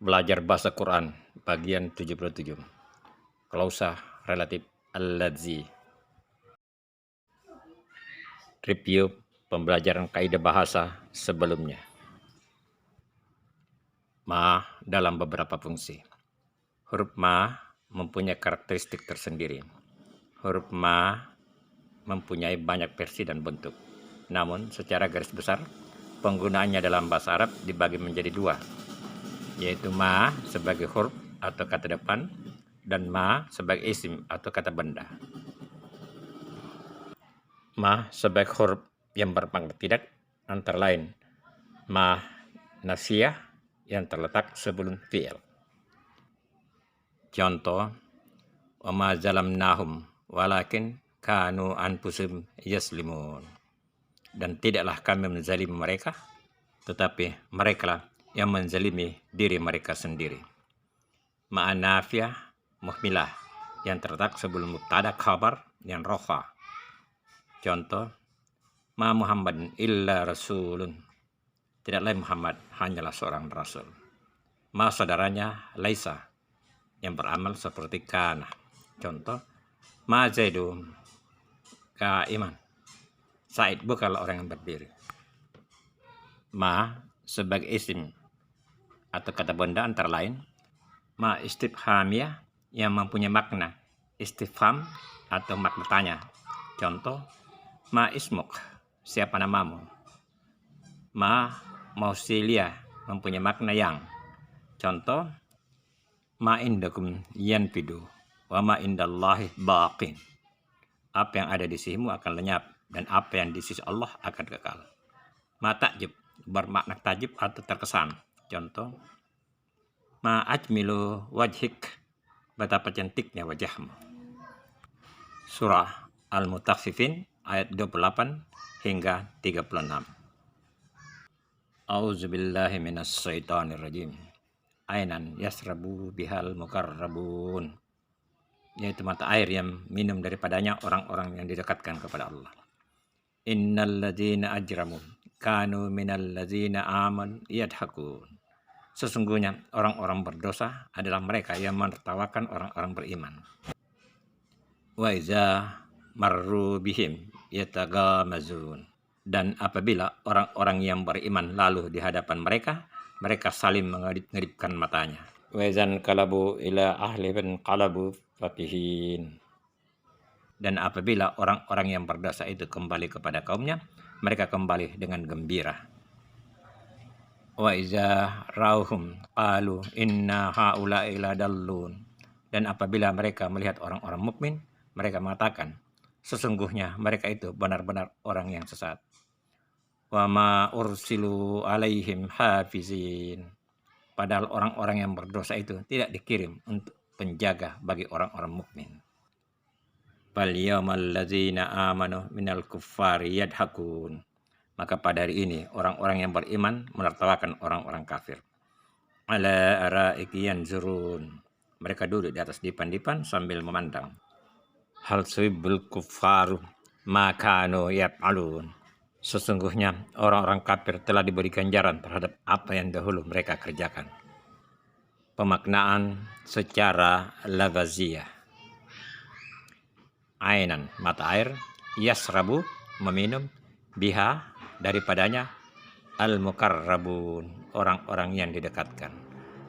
Belajar Bahasa Quran, bagian 77. Klausah relatif al-ladzi. Review pembelajaran kaidah bahasa sebelumnya. Ma dalam beberapa fungsi. Huruf ma mempunyai karakteristik tersendiri. Huruf ma mempunyai banyak versi dan bentuk. Namun, secara garis besar, penggunaannya dalam bahasa Arab dibagi menjadi dua, yaitu ma sebagai huruf atau kata depan dan ma sebagai isim atau kata benda. Ma sebagai huruf yang bermakna tidak, antara lain ma nasiyah yang terletak sebelum fi'il. Contoh, wa ma zalamnahum walakin kanu anfusum yaslimun. Dan tidaklah kami menzalimi mereka, tetapi merekalah yang menzalimi diri mereka sendiri. Ma'anafiyah muhmilah yang terletak sebelum mubtada khabar yang rofa. Contoh, ma Muhammadun illa rasulun. Tidak lain Muhammad hanyalah seorang rasul. Ma saudaranya laisa yang beramal seperti kana. Contoh, ma Zaidu kaiman. Said bukanlah orang yang berdiri. Ma sebagai isim atau kata benda antara lain ma istifhamiyah yang mempunyai makna istifham atau makna tanya. Contoh, ma ismuk, siapa namamu. Ma mausiliyah mempunyai makna yang. Contoh, ma indakum yanfidu wa ma indallahi baqin. Apa yang ada di sisimu akan lenyap dan apa yang di sisi Allah akan kekal. Ma takjib bermakna tajib atau terkesan. Contoh, ma ajmilu wajhik, betapa cantiknya wajahmu. Surah Al-Mutaffifin ayat 28 hingga 36. Auzubillahi minasyaitonirrajim. Ainan yasrabu bihal mukarrabun, yaitu mata air yang minum daripadanya orang-orang yang didekatkan kepada Allah. Innal ladzina ajramu kanu minal ladzina aman yadhakun. Sesungguhnya orang-orang berdosa adalah mereka yang menertawakan orang-orang beriman. Wa iza marru bihim yatagamazun. Dan apabila orang-orang yang beriman lalu di hadapan mereka, mereka saling mengedip-ngedipkan matanya. Wa izan qalabu ila ahlihim qalabu fakihin. Dan apabila orang-orang yang berdosa itu kembali kepada kaumnya, mereka kembali dengan gembira. Wa iza rauhum qalu inna haula'i ladallun. Dan apabila mereka melihat orang-orang mukmin, mereka mengatakan, sesungguhnya mereka itu benar-benar orang yang sesat. Wa ma ursilu alaihim hafizin. Padahal orang-orang yang berdosa itu tidak dikirim untuk penjaga bagi orang-orang mukmin. Fal yawmal ladzina amanu minal kuffari yadhakun. Maka pada hari ini orang-orang yang beriman menertawakan orang-orang kafir. Ala araiki yanzurun. Mereka duduk di atas dipan-dipan sambil memandang. Hal suibul kuffaru ma kanu yaf'alun. Sesungguhnya orang-orang kafir telah diberi ganjaran terhadap apa yang dahulu mereka kerjakan. Pemaknaan secara lafaziyah. Ainan mata air, yasrabu meminum, biha daripadanya, al-mukarrabun orang-orang yang didekatkan.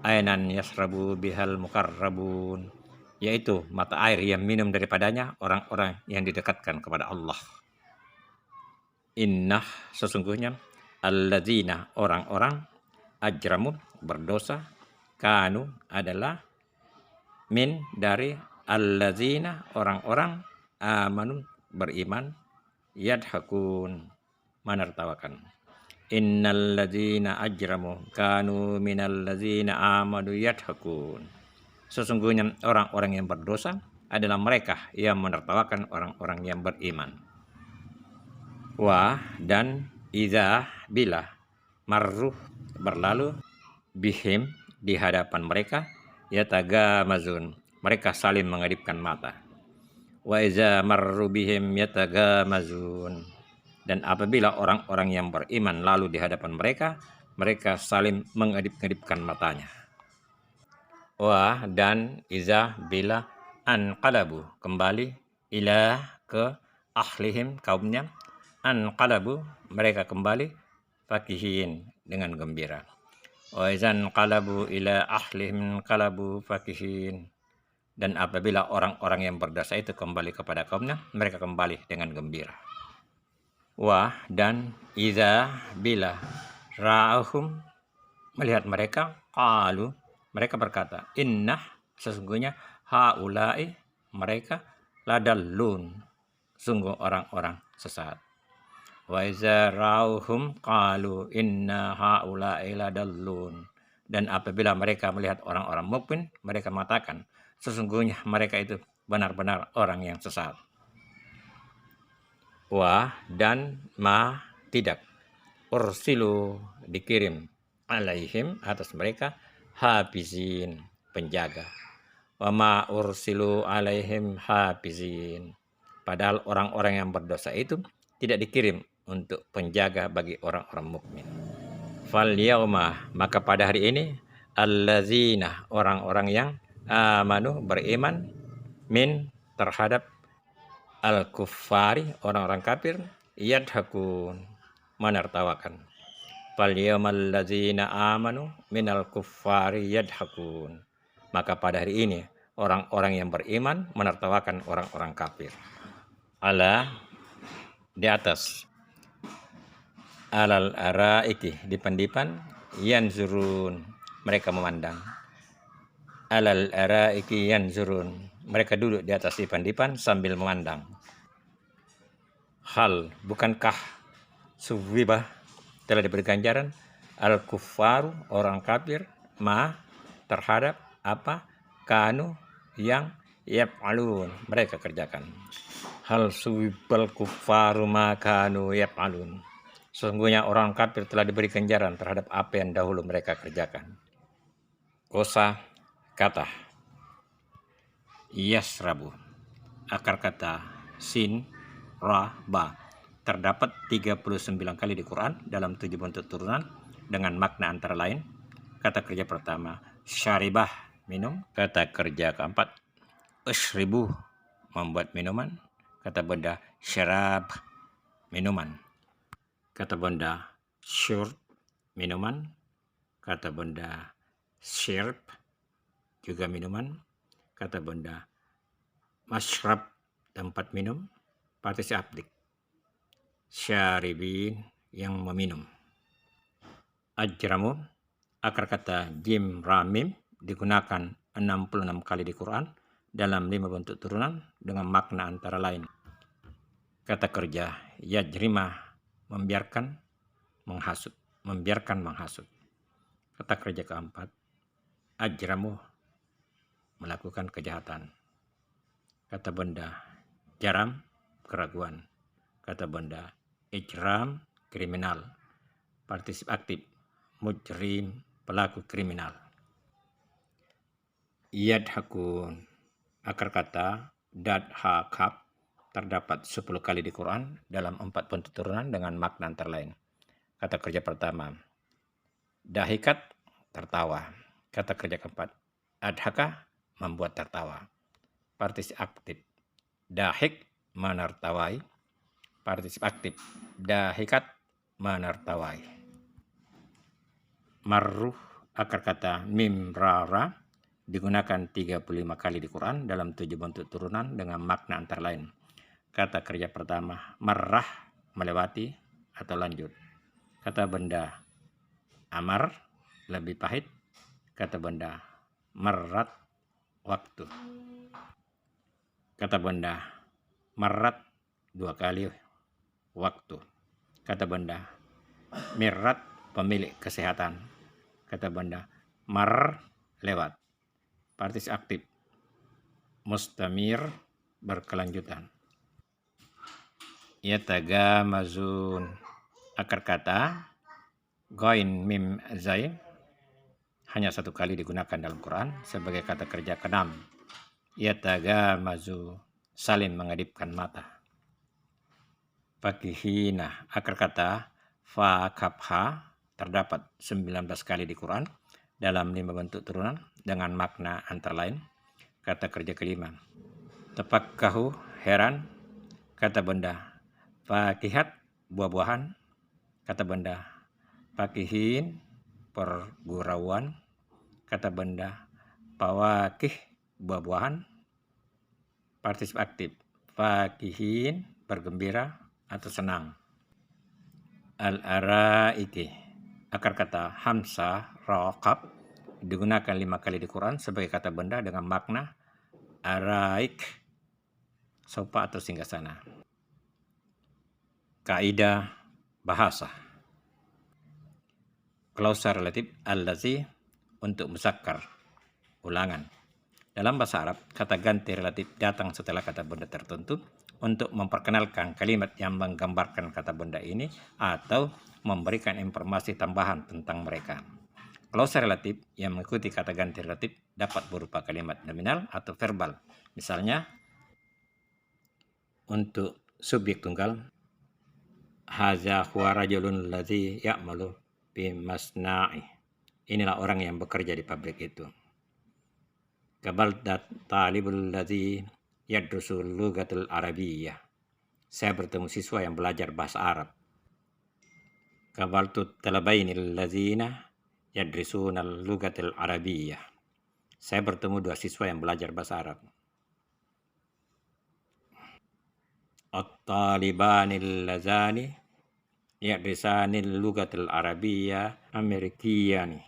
Ainan yasrabu bihal mukarrabun, yaitu mata air yang minum daripadanya orang-orang yang didekatkan kepada Allah. Innah sesungguhnya alladzina orang-orang ajramu berdosa, kanu adalah min dari alladzina orang-orang amanu beriman, yadhakun menertawakan. Innal ladzina ajramu kanu minal ladzina amanu yadhakun. Sesungguhnya orang-orang yang berdosa adalah mereka yang menertawakan orang-orang yang beriman. Wa dan idza bila marruh berlalu bihim di hadapan mereka yatagamazun mereka saling mengedipkan mata. Wa iza marru bihim yatagamazun. Dan apabila orang-orang yang beriman lalu di hadapan mereka, mereka saling mengedip-ngedipkan matanya. dan iza bila anqalabu kembali ila ke ahlihim kaumnya, anqalabu mereka kembali fakihin dengan gembira. Wa izan qalabu ila ahlihim qalabu fakihin, dan apabila orang-orang yang berdosa itu kembali kepada kaumnya, mereka kembali dengan gembira. Dan iza bila ra'ahum melihat mereka, qalu mereka berkata, innah sesungguhnya haula'i mereka ladallun sungguh orang-orang sesat. Wa iza ra'ahum qalu inna haula'i ladallun, dan apabila mereka melihat orang-orang mukmin, mereka mengatakan sesungguhnya mereka itu benar-benar orang yang sesat. Dan ma tidak ursilu dikirim alaihim atas mereka hafizin penjaga. Wa ma ursilu alaihim hafizin, padahal orang-orang yang berdosa itu tidak dikirim untuk penjaga bagi orang-orang mukmin. Fal yauma maka pada hari ini allazina orang-orang yang amanu beriman min terhadap al-kuffari orang-orang kafir yadhakun menertawakan. Fal yaumal ladzina amanu minal kuffari yadhakun, maka pada hari ini orang-orang yang beriman menertawakan orang-orang kafir. Ala di atas, alal araiki di pendipan, yanzurun mereka memandang. Alal araiki yanzurun mereka duduk di atas dipan-dipan sambil memandang. Hal bukankah suwibah telah diberi ganjaran al-kuffaru orang kafir ma terhadap apa kanu yang yaf'alun mereka kerjakan. Hal suwibal kuffaru ma kanu yaf'alun, sesungguhnya orang kafir telah diberi ganjaran terhadap apa yang dahulu mereka kerjakan. Kosa kata yasrabu akar kata sin ra ba terdapat 39 kali di Quran dalam 7 bentuk turunan dengan makna antara lain. Kata kerja pertama syaribah minum, kata kerja keempat ushribu membuat minuman, kata benda syarab minuman, kata benda syurb minuman, kata benda syirb juga minuman, kata benda masyrab tempat minum, partisi abdik syaribin yang meminum. Ajramu akar kata jim ramim digunakan 66 kali di Quran dalam 5 bentuk turunan dengan makna antara lain. Kata kerja yajrima membiarkan menghasut, membiarkan menghasut. Kata kerja keempat ajramu melakukan kejahatan. Kata benda jaram keraguan, kata benda ijram kriminal, partisip aktif mujrim pelaku kriminal. Yadhakun akar kata dadhakab terdapat 10 kali di Quran dalam 4 bentuk turunan dengan makna antara lain. Kata kerja pertama dahikat tertawa, kata kerja keempat adhaka membuat tertawa, partisip aktif dahik menertawai, partisip aktif dahikat menertawai. Marruh akar kata mimrara digunakan 35 kali di Quran dalam 7 bentuk turunan dengan makna antara lain. Kata kerja pertama marrah melewati atau lanjut, kata benda amar lebih pahit, kata benda marrat waktu, kata benda marrat 2 kali waktu, kata benda mirrat pemilik kesehatan, kata benda mar lewat, partisip aktif mustamir berkelanjutan. Yatagamazun akar kata goin mim zain hanya 1 kali digunakan dalam Quran sebagai kata kerja keenam. Yatagamazu saling mengedipkan mata. Fakihina akar kata fakabha terdapat 19 kali di Quran dalam 5 bentuk turunan dengan makna antara lain. Kata kerja kelima, tafakkahu, heran. Kata benda fakihat, buah-buahan. Kata benda fakihin, pergurauan. Kata benda fawakih, buah-buahan. Partisip aktif fakihin, bergembira atau senang. Al-araiki, akar kata hamzah raqab, digunakan 5 kali di Quran sebagai kata benda dengan makna araik, sofa atau singgasana. Kaidah bahasa. Klausa relatif allazi untuk muzakkar, ulangan. Dalam bahasa Arab, kata ganti relatif datang setelah kata benda tertentu untuk memperkenalkan kalimat yang menggambarkan kata benda ini atau memberikan informasi tambahan tentang mereka. Klausa relatif yang mengikuti kata ganti relatif dapat berupa kalimat nominal atau verbal. Misalnya, untuk subjek tunggal, haza huwa rajulun ladzi ya'malu fi masna'i. Inilah orang yang bekerja di pabrik itu. Qabaldat talibul ladzi yadrusul lughatul arabiyyah. Saya bertemu siswa yang belajar bahasa Arab. Qabaltu talabainil ladzina yadrisuna lughatul arabiyyah. Saya bertemu 2 siswa yang belajar bahasa Arab. At-talibanil ladzani yadrisanil lughatul arabiyyah amerikiyani.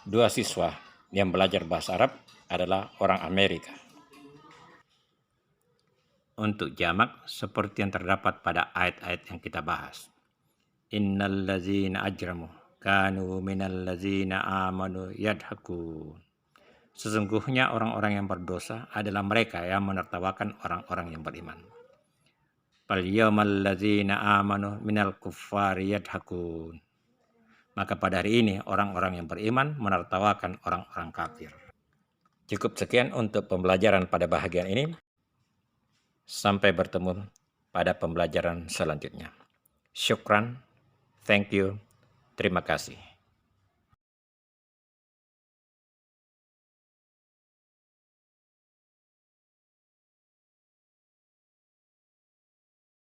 2 siswa yang belajar bahasa Arab adalah orang Amerika. Untuk jamak seperti yang terdapat pada ayat-ayat yang kita bahas. Innal ladzina ajramu kanu minal ladzina amanu yadhakun. Sesungguhnya orang-orang yang berdosa adalah mereka yang menertawakan orang-orang yang beriman. Fal yawmal ladzina amanu minal kuffari yadhakun. Maka pada hari ini orang-orang yang beriman menertawakan orang-orang kafir. Cukup sekian untuk pembelajaran pada bahagian ini. Sampai bertemu pada pembelajaran selanjutnya. Syukran, thank you, terima kasih.